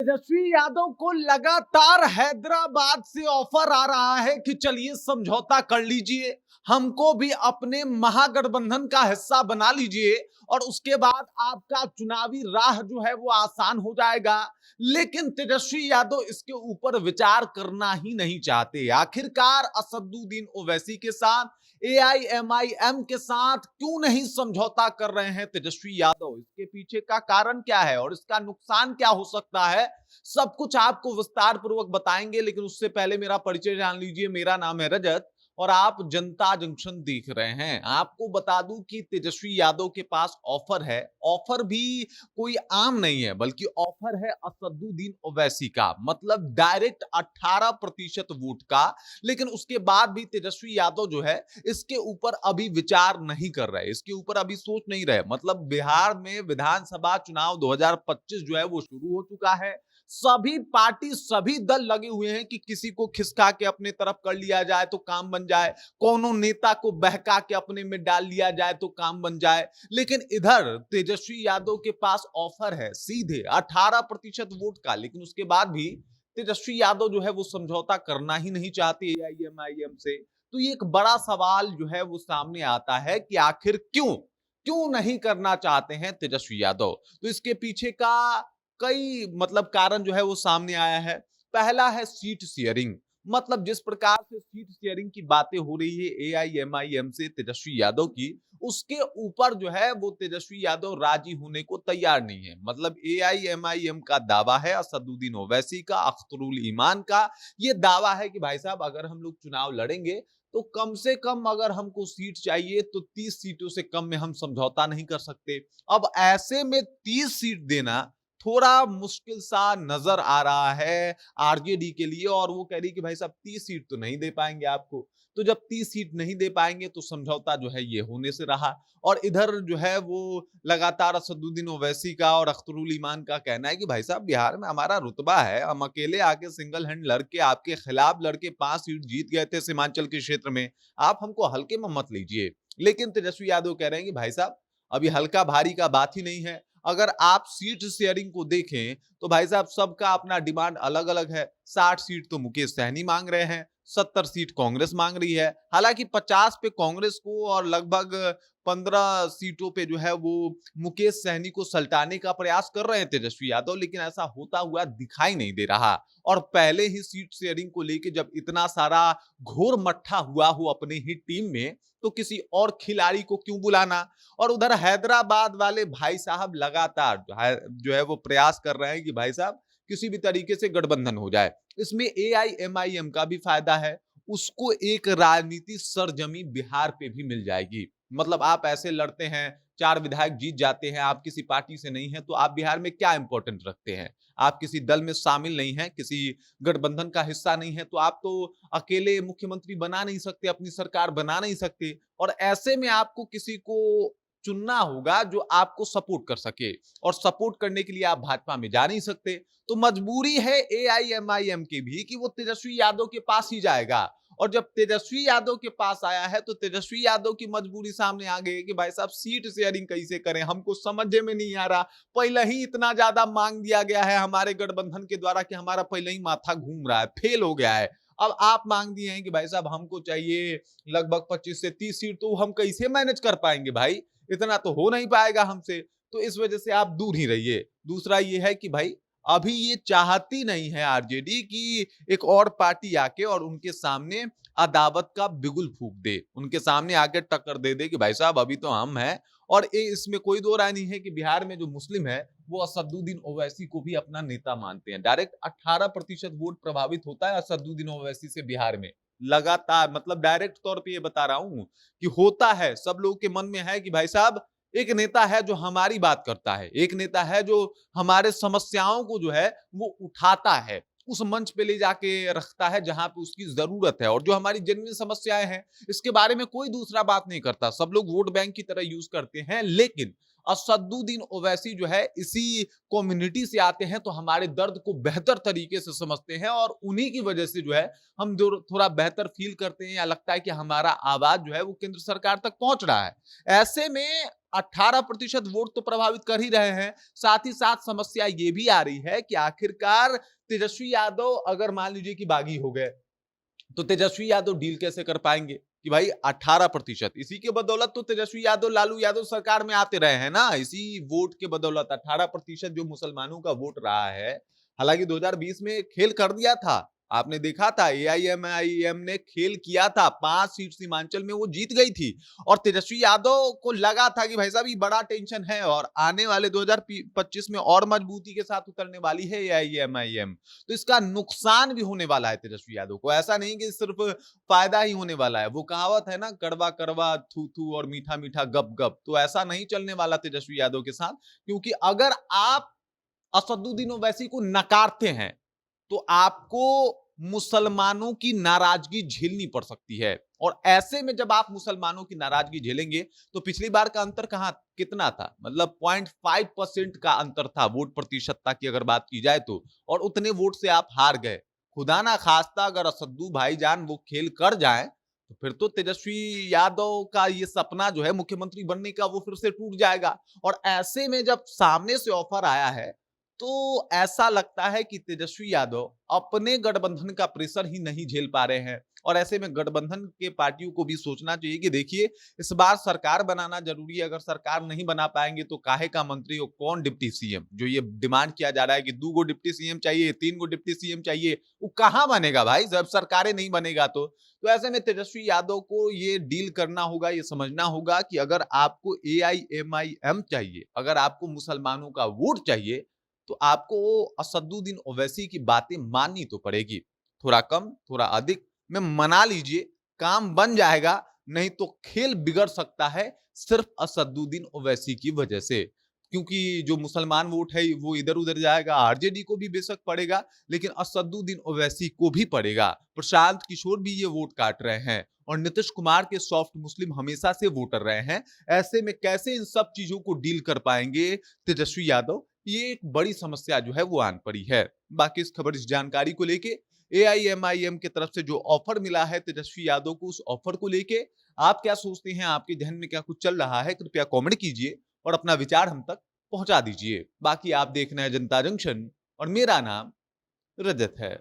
तेजस्वी यादव को लगातार हैदराबाद से ऑफर आ रहा है कि चलिए समझौता कर लीजिए, हमको भी अपने महागठबंधन का हिस्सा बना लीजिए और उसके बाद आपका चुनावी राह जो है वो आसान हो जाएगा। लेकिन तेजस्वी यादव इसके ऊपर विचार करना ही नहीं चाहते। आखिरकार असदुद्दीन ओवैसी के साथ, एआईएमआईएम के साथ क्यों नहीं समझौता कर रहे हैं तेजस्वी यादव? इसके पीछे का कारण क्या है और इसका नुकसान क्या हो सकता है? सब कुछ आपको विस्तार पूर्वक बताएंगे, लेकिन उससे पहले मेरा परिचय जान लीजिए। मेरा नाम है रजत और आप जनता जंक्शन देख रहे हैं। आपको बता दूं कि तेजस्वी यादव के पास ऑफर है। ऑफर भी कोई आम नहीं है, बल्कि ऑफर है असदुद्दीन ओवैसी का, मतलब डायरेक्ट 18% वोट का। लेकिन उसके बाद भी तेजस्वी यादव जो है इसके ऊपर अभी विचार नहीं कर रहे, इसके ऊपर अभी सोच नहीं रहे। मतलब बिहार में विधानसभा चुनाव 2025 जो है वो शुरू हो चुका है। सभी पार्टी, सभी दल लगे हुए हैं कि किसी को खिसका के अपने तरफ कर लिया जाए तो काम बन जाए, कोनो नेता को बहका के अपने में डाल लिया जाए तो काम बन जाए। लेकिन इधर तेजस्वी यादव के पास ऑफर है सीधे 18% वोट का, लेकिन उसके बाद भी तेजस्वी यादव जो है वो समझौता करना ही नहीं चाहते एआईएमआईएम से। तो ये एक बड़ा सवाल जो है वो सामने आता है कि आखिर क्यों क्यों नहीं करना चाहते हैं तेजस्वी यादव। तो इसके पीछे का कई मतलब कारण जो है वो सामने आया है। पहला है सीट शेयरिंग। मतलब जिस प्रकार से सीट शेयरिंग की बातें हो रही है एआईएमआईएम से तेजस्वी यादव की, उसके ऊपर जो है वो तेजस्वी यादव राजी होने को तैयार नहीं है। मतलब एआईएमआईएम का दावा है, असदुद्दीन ओवैसी का, अख्तरुल ईमान का ये दावा है कि भाई साहब अगर हम लोग चुनाव लड़ेंगे तो कम से कम अगर हमको सीट चाहिए तो 30 सीटों से कम में हम समझौता नहीं कर सकते। अब ऐसे में 30 सीट देना थोड़ा मुश्किल सा नजर आ रहा है आरजेडी के लिए, और वो कह रही कि भाई साहब 30 सीट तो नहीं दे पाएंगे आपको। तो जब 30 सीट नहीं दे पाएंगे तो समझौता जो है ये होने से रहा। और इधर जो है वो लगातार असदुद्दीन ओवैसी का और अख्तरुल ईमान का कहना है कि भाई साहब बिहार में हमारा रुतबा है, हम अकेले आके सिंगल हैंड लड़के आपके खिलाफ लड़के 5 सीट जीत गए थे सीमांचल के क्षेत्र में, आप हमको हल्के में मत लीजिए। लेकिन तेजस्वी यादव कह रहे हैं कि भाई साहब अभी हल्का भारी का बात ही नहीं है। अगर आप सीट शेयरिंग को देखें तो भाई साहब सबका अपना डिमांड अलग अलग है। 60 सीट तो मुकेश सहनी मांग रहे हैं, 70 सीट कांग्रेस मांग रही है। हालांकि 50 पे कांग्रेस को और लगभग 15 सीटों पे जो है वो मुकेश सहनी को सल्टाने का प्रयास कर रहे हैं तेजस्वी यादव, लेकिन ऐसा होता हुआ दिखाई नहीं दे रहा। और पहले ही सीट शेयरिंग को लेके जब इतना सारा घोर मट्ठा हुआ हो अपने ही टीम में, तो किसी और खिलाड़ी को क्यों बुलाना। और उधर हैदराबाद वाले भाई साहब लगातार जो है वो प्रयास कर रहे हैं कि भाई साहब किसी भी तरीके से गठबंधन हो जाए। इसमें एआईएमआईएम का भी फायदा है, उसको एक राजनीति सरजमी बिहार पे भी मिल जाएगी। मतलब आप ऐसे लड़ते हैं, 4 विधायक जीत जाते हैं, आप किसी पार्टी से नहीं है तो आप बिहार में क्या इंपॉर्टेंट रखते हैं? आप किसी दल में शामिल नहीं है, किसी गठबंधन का हिस्सा नहीं है, तो आप तो अकेले मुख्यमंत्री बना नहीं सकते, अपनी सरकार बना नहीं सकते। और ऐसे में आपको किसी को चुनना होगा जो आपको सपोर्ट कर सके, और सपोर्ट करने के लिए आप भाजपा में जा नहीं सकते। तो मजबूरी है एआईएमआईएम की भी कि वो तेजस्वी यादव के पास ही जाएगा। और जब तेजस्वी यादव के पास आया है तो तेजस्वी यादव की मजबूरी सामने आ गई कि भाई साहब सीट शेयरिंग कैसे करें, हमको समझ में नहीं आ रहा। पहले ही इतना ज्यादा मांग दिया गया है हमारे गठबंधन के द्वारा कि हमारा पहले ही माथा घूम रहा है, फेल हो गया है। अब आप मांग दिए हैं कि भाई साहब हमको चाहिए लगभग 25 से 30 सीट, तो हम कैसे मैनेज कर पाएंगे भाई? इतना तो हो नहीं पाएगा हमसे। तो इस वजह से आप दूर ही रहिए। दूसरा ये है कि भाई अभी ये चाहती नहीं है आरजेडी कि एक और पार्टी आके और उनके सामने अदावत का बिगुल फूंक दे, उनके सामने आके टक्कर दे दे कि भाई साहब अभी तो हम हैं। और इसमें कोई दो राय नहीं है कि बिहार में जो मुस्लिम है वो असदुद्दीन ओवैसी को भी अपना नेता मानते हैं। डायरेक्ट 18% वोट प्रभावित होता है असदुद्दीन ओवैसी से बिहार में लगातार। मतलब डायरेक्ट तौर पे ये बता रहा हूं कि होता है, सब लोगों के मन में है कि भाई साहब एक नेता है जो हमारी बात करता है, एक नेता है जो हमारे समस्याओं को जो है वो उठाता है, उस मंच पे ले जाके रखता है जहां पे उसकी जरूरत है, और जो हमारी जेन्युइन समस्याएं हैं इसके बारे में कोई दूसरा बात नहीं करता। सब लोग वोट बैंक की तरह यूज करते हैं। लेकिन असदुद्दीन ओवैसी जो है इसी कम्युनिटी से आते हैं, तो हमारे दर्द को बेहतर तरीके से समझते हैं, और उन्हीं की वजह से जो है हम जो थोड़ा बेहतर फील करते हैं या लगता है कि हमारा आवाज जो है वो केंद्र सरकार तक पहुंच रहा है। ऐसे में 18% वोट तो प्रभावित कर ही रहे हैं। साथ ही साथ समस्या ये भी आ रही है कि आखिरकार तेजस्वी यादव अगर मान लीजिए कि बागी हो गए, तो तेजस्वी यादव डील कैसे कर पाएंगे कि भाई 18%, इसी के बदौलत तो तेजस्वी यादव लालू यादव सरकार में आते रहे हैं ना, इसी वोट के बदौलत 18% जो मुसलमानों का वोट रहा है। हालांकि 2020 में खेल कर दिया था, आपने देखा था एआईएमआईएम ने खेल किया था, 5 सीट सीमांचल में वो जीत गई थी और तेजस्वी यादव को लगा था कि भाई साहब ये बड़ा टेंशन है और आने वाले 2025 में और मजबूती के साथ उतरने वाली है एआईएमआईएम, तो इसका नुकसान भी होने वाला है तेजस्वी यादव को। ऐसा नहीं कि सिर्फ फायदा ही होने वाला है। वो कहावत है ना, कड़वा कड़वा थू थू और मीठा मीठा गप गप, तो ऐसा नहीं चलने वाला तेजस्वी यादव के साथ, क्योंकि अगर आप असदुद्दीन ओवैसी को नकारते हैं तो आपको मुसलमानों की नाराजगी झेलनी पड़ सकती है। और ऐसे में जब आप मुसलमानों की नाराजगी झेलेंगे, तो पिछली बार का अंतर कहां कितना था, मतलब 0.5% का अंतर था वोट प्रतिशतता की अगर बात की जाए तो, और उतने वोट से आप हार गए। खुदा ना खास्ता अगर असद्दू भाईजान वो खेल कर जाए, तो फिर तो तेजस्वी यादव का ये सपना जो है मुख्यमंत्री बनने का वो फिर से टूट जाएगा। और ऐसे में जब सामने से ऑफर आया है, तो ऐसा लगता है कि तेजस्वी यादव अपने गठबंधन का प्रेशर ही नहीं झेल पा रहे हैं। और ऐसे में गठबंधन के पार्टियों को भी सोचना चाहिए कि देखिए, इस बार सरकार बनाना जरूरी है। अगर सरकार नहीं बना पाएंगे तो काहे का मंत्री और कौन डिप्टी सीएम, जो ये डिमांड किया जा रहा है कि 2 गो डिप्टी सीएम चाहिए, 3 गो डिप्टी सीएम चाहिए, वो कहां बनेगा भाई जब सरकारें नहीं बनेगा तो ऐसे में तेजस्वी यादव को ये डील करना होगा, ये समझना होगा कि अगर आपको एआईएमआईएम चाहिए, अगर आपको मुसलमानों का वोट चाहिए, तो आपको असदुद्दीन ओवैसी की बातें माननी तो पड़ेगी। थोड़ा कम थोड़ा अधिक में मना लीजिए, काम बन जाएगा, नहीं तो खेल बिगड़ सकता है सिर्फ असदुद्दीन ओवैसी की वजह से। क्योंकि जो मुसलमान वोट है वो इधर उधर जाएगा, आरजेडी को भी बेशक पड़ेगा, लेकिन असदुद्दीन ओवैसी को भी पड़ेगा। प्रशांत किशोर भी ये वोट काट रहे हैं और नीतीश कुमार के सॉफ्ट मुस्लिम हमेशा से वोटर रहे हैं। ऐसे में कैसे इन सब चीजों को डील कर पाएंगे तेजस्वी यादव, ये एक बड़ी समस्या जो है वो आन पड़ी है। बाकी इस खबर, इस जानकारी को लेके एआईएमआईएम की तरफ से जो ऑफर मिला है तेजस्वी यादव को, उस ऑफर को लेके आप क्या सोचते हैं, आपके ध्यान में क्या कुछ चल रहा है, कृपया कमेंट कीजिए और अपना विचार हम तक पहुंचा दीजिए। बाकी आप देख रहे हैं जनता जंक्शन और मेरा नाम रजत है।